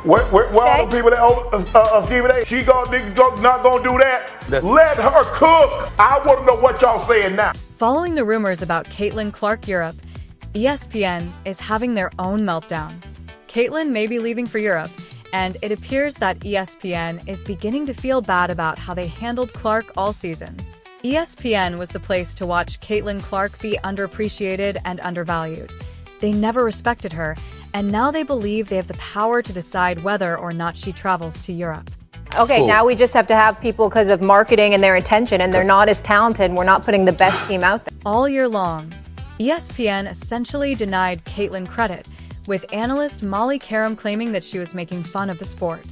Where all the people that Stephen A? She not gonna do that. Let her cook. I want to know what y'all saying now. Following the rumors about Caitlin Clark Europe, ESPN is having their own meltdown. Caitlin may be leaving for Europe, and it appears that ESPN is beginning to feel bad about how they handled Clark all season. ESPN was the place to watch Caitlin Clark be underappreciated and undervalued. They never respected her, and now they believe they have the power to decide whether or not she travels to Europe. Okay, now we just have to have people because of marketing and their intention, and they're not as talented. We're not putting the best team out there. All year long, ESPN essentially denied Caitlin credit, with analyst Molly Karam claiming that she was making fun of the sport.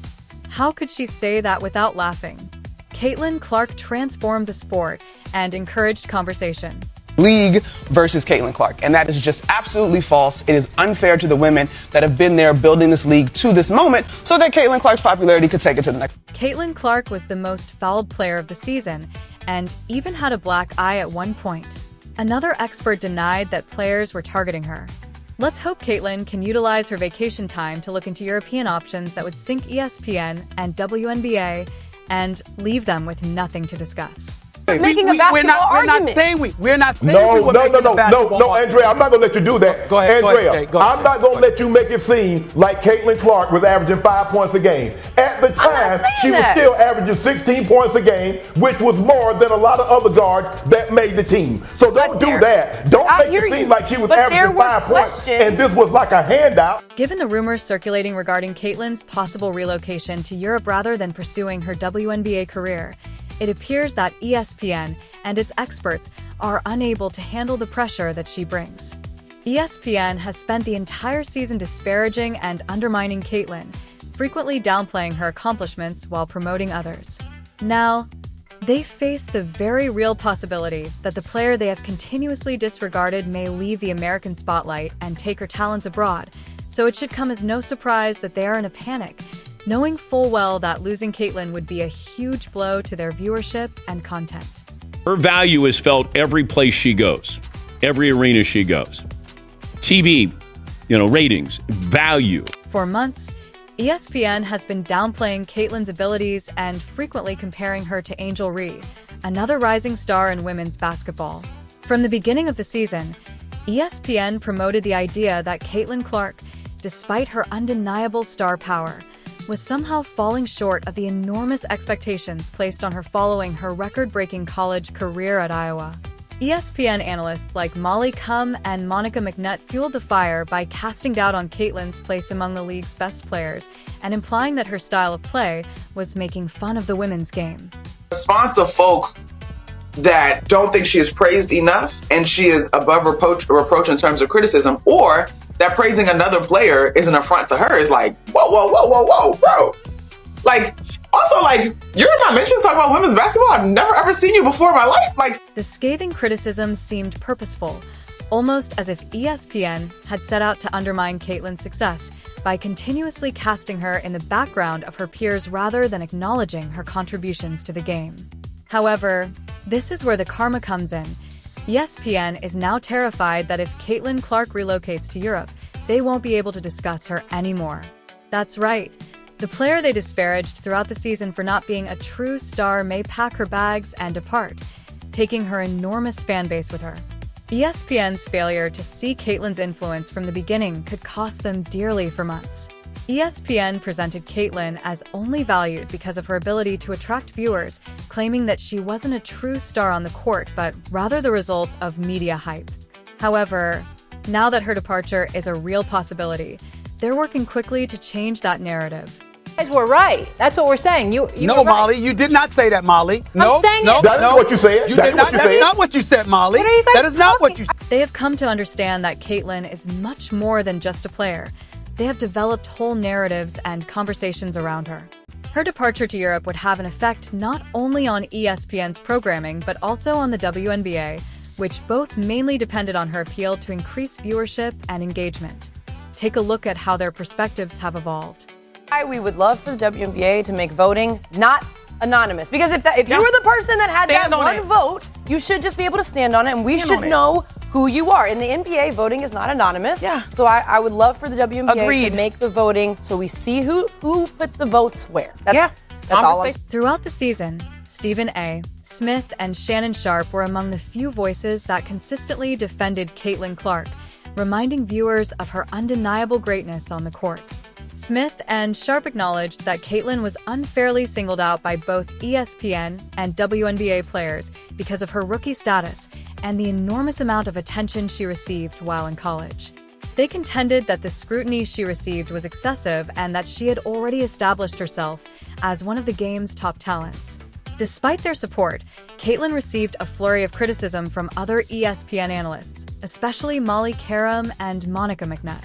How could she say that without laughing? Caitlin Clark transformed the sport and encouraged conversation. League versus Caitlin Clark, and that is just absolutely false. It is unfair to the women that have been there building this league to this moment so that Caitlin Clark's popularity could take it to the next. Caitlin Clark was the most fouled player of the season and even had a black eye at one point. Another expert denied that players were targeting her. Let's hope Caitlin can utilize her vacation time to look into European options that would sink ESPN and WNBA and leave them with nothing to discuss. Making a basketball argument. We're not saying No, Andrea, I'm not going to let you do that. Go ahead, Andrea, I'm not going to let you make it seem like Caitlin Clark was averaging 5 points a game. At the time, she was still averaging 16 points a game, which was more than a lot of other guards that made the team. So don't do that. Don't make it seem like she was averaging 5 points and this was like a handout. Given the rumors circulating regarding Caitlin's possible relocation to Europe rather than pursuing her WNBA career, it appears that ESPN and its experts are unable to handle the pressure that she brings. ESPN has spent the entire season disparaging and undermining Caitlin, frequently downplaying her accomplishments while promoting others. Now, they face the very real possibility that the player they have continuously disregarded may leave the American spotlight and take her talents abroad, so it should come as no surprise that they are in a panic, knowing full well that losing Caitlin would be a huge blow to their viewership and content. Her value is felt every place she goes, every arena she goes. TV, ratings, value. For months, ESPN has been downplaying Caitlin's abilities and frequently comparing her to Angel Reed, another rising star in women's basketball. From the beginning of the season, ESPN promoted the idea that Caitlin Clark, despite her undeniable star power, was somehow falling short of the enormous expectations placed on her following her record-breaking college career at Iowa. ESPN analysts like Molly Karam and Monica McNutt fueled the fire by casting doubt on Caitlin's place among the league's best players and implying that her style of play was making fun of the women's game. Response of folks that don't think she is praised enough and she is above reproach in terms of criticism, or that praising another player is an affront to her is like, whoa, bro. You're in my mentions talking about women's basketball. I've never ever seen you before in my life. The scathing criticism seemed purposeful, almost as if ESPN had set out to undermine Caitlin's success by continuously casting her in the background of her peers rather than acknowledging her contributions to the game. However, this is where the karma comes in. ESPN is now terrified that if Caitlin Clark relocates to Europe, they won't be able to discuss her anymore. That's right. The player they disparaged throughout the season for not being a true star may pack her bags and depart, taking her enormous fan base with her. ESPN's failure to see Caitlin's influence from the beginning could cost them dearly for months. ESPN presented Caitlin as only valued because of her ability to attract viewers, claiming that she wasn't a true star on the court, but rather the result of media hype. However, now that her departure is a real possibility, they're working quickly to change that narrative. Guys, we're right. That's what we're saying. You no, Molly, you did not say that, Molly. No, that is what you said. That is not what you said, Molly. What are you guys that is not what you said. They have come to understand that Caitlin is much more than just a player. They have developed whole narratives and conversations around her. Her departure to Europe would have an effect not only on ESPN's programming, but also on the WNBA, which both mainly depended on her appeal to increase viewership and engagement. Take a look at how their perspectives have evolved. We would love for the WNBA to make voting not anonymous, because if you were the person that had that one vote, you should just be able to stand on it, and we should know who you are. In the NBA, voting is not anonymous. Yeah. So I would love for the WNBA Agreed. to make the voting so we see who put the votes where. That's all I'm saying. Throughout the season, Stephen A. Smith and Shannon Sharpe were among the few voices that consistently defended Caitlin Clark, reminding viewers of her undeniable greatness on the court. Smith and Sharpe acknowledged that Caitlin was unfairly singled out by both ESPN and WNBA players because of her rookie status and the enormous amount of attention she received while in college. They contended that the scrutiny she received was excessive and that she had already established herself as one of the game's top talents. Despite their support, Caitlin received a flurry of criticism from other ESPN analysts, especially Molly Karam and Monica McNutt.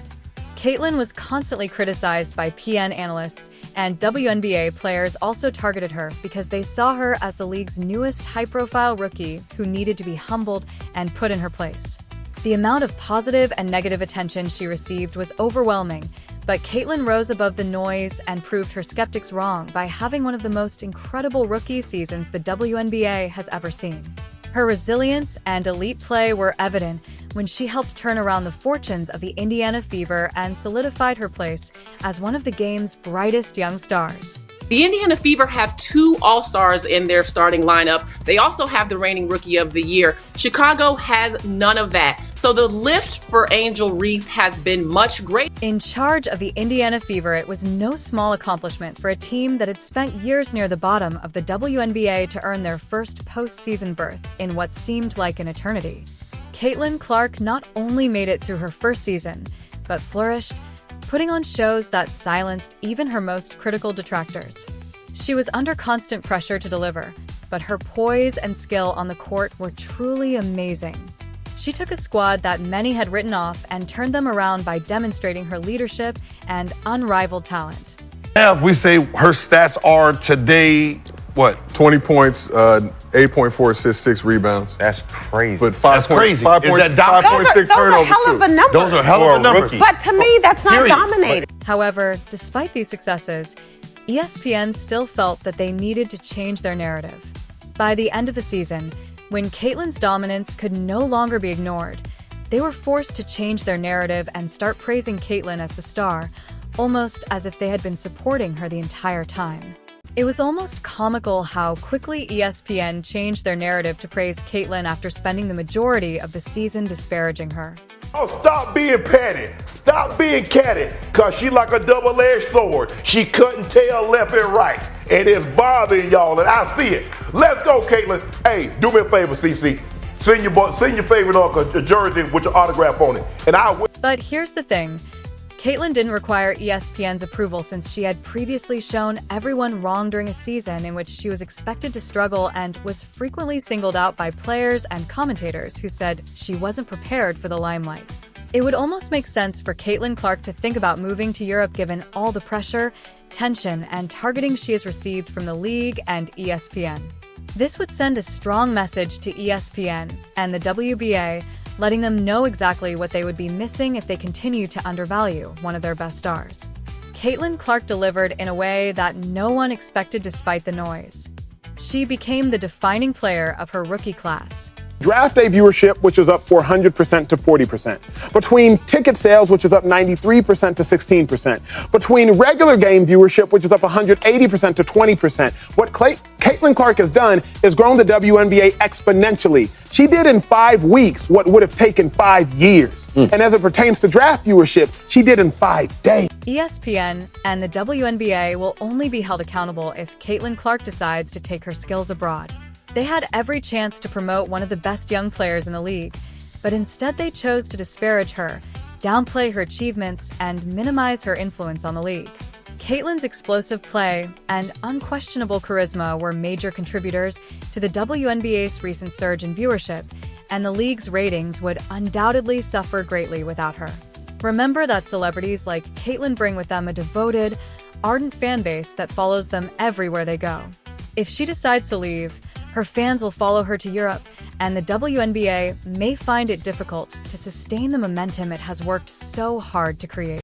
Caitlin was constantly criticized by PN analysts, and WNBA players also targeted her because they saw her as the league's newest high-profile rookie who needed to be humbled and put in her place. The amount of positive and negative attention she received was overwhelming, but Caitlin rose above the noise and proved her skeptics wrong by having one of the most incredible rookie seasons the WNBA has ever seen. Her resilience and elite play were evident when she helped turn around the fortunes of the Indiana Fever and solidified her place as one of the game's brightest young stars. The Indiana Fever have 2 All-Stars in their starting lineup. They also have the reigning Rookie of the Year. Chicago has none of that. So the lift for Angel Reese has been much greater. In charge of the Indiana Fever, it was no small accomplishment for a team that had spent years near the bottom of the WNBA to earn their first postseason berth in what seemed like an eternity. Caitlin Clark not only made it through her first season, but flourished, putting on shows that silenced even her most critical detractors. She was under constant pressure to deliver, but her poise and skill on the court were truly amazing. She took a squad that many had written off and turned them around by demonstrating her leadership and unrivaled talent. Now, if we say her stats are today, what? 20 points, 8.4 assists, 6 rebounds. That's crazy. But 5 crazy. 5.6 Those turnovers, hell of too. a number. Those are hell of a numbers. But to me, that's not dominating. However, despite these successes, ESPN still felt that they needed to change their narrative. By the end of the season, when Caitlin's dominance could no longer be ignored, they were forced to change their narrative and start praising Caitlin as the star, almost as if they had been supporting her the entire time. It was almost comical how quickly ESPN changed their narrative to praise Caitlin after spending the majority of the season disparaging her. Oh, stop being petty. Stop being catty, because she like a double-edged sword. She couldn't tell left and right, and it's bothering y'all, and I see it. Let's go, Caitlin. Hey, do me a favor, CC. Send your favorite jersey with your autograph on it, and I will. But here's the thing. Caitlin didn't require ESPN's approval since she had previously shown everyone wrong during a season in which she was expected to struggle and was frequently singled out by players and commentators who said she wasn't prepared for the limelight. It would almost make sense for Caitlin Clark to think about moving to Europe given all the pressure, tension, and targeting she has received from the league and ESPN. This would send a strong message to ESPN and the WBA, letting them know exactly what they would be missing if they continue to undervalue one of their best stars. Caitlin Clark delivered in a way that no one expected despite the noise. She became the defining player of her rookie class. Draft day viewership, which is up 400% to 40%. Between ticket sales, which is up 93% to 16%. Between regular game viewership, which is up 180% to 20%. What Caitlin Clark has done is grown the WNBA exponentially. She did in 5 weeks what would have taken 5 years. And as it pertains to draft viewership, she did in 5 days. ESPN and the WNBA will only be held accountable if Caitlin Clark decides to take her skills abroad. They had every chance to promote one of the best young players in the league, but instead they chose to disparage her, downplay her achievements, and minimize her influence on the league. Caitlin's explosive play and unquestionable charisma were major contributors to the WNBA's recent surge in viewership, and the league's ratings would undoubtedly suffer greatly without her. Remember that celebrities like Caitlin bring with them a devoted, ardent fan base that follows them everywhere they go. If she decides to leave, her fans will follow her to Europe, and the WNBA may find it difficult to sustain the momentum it has worked so hard to create.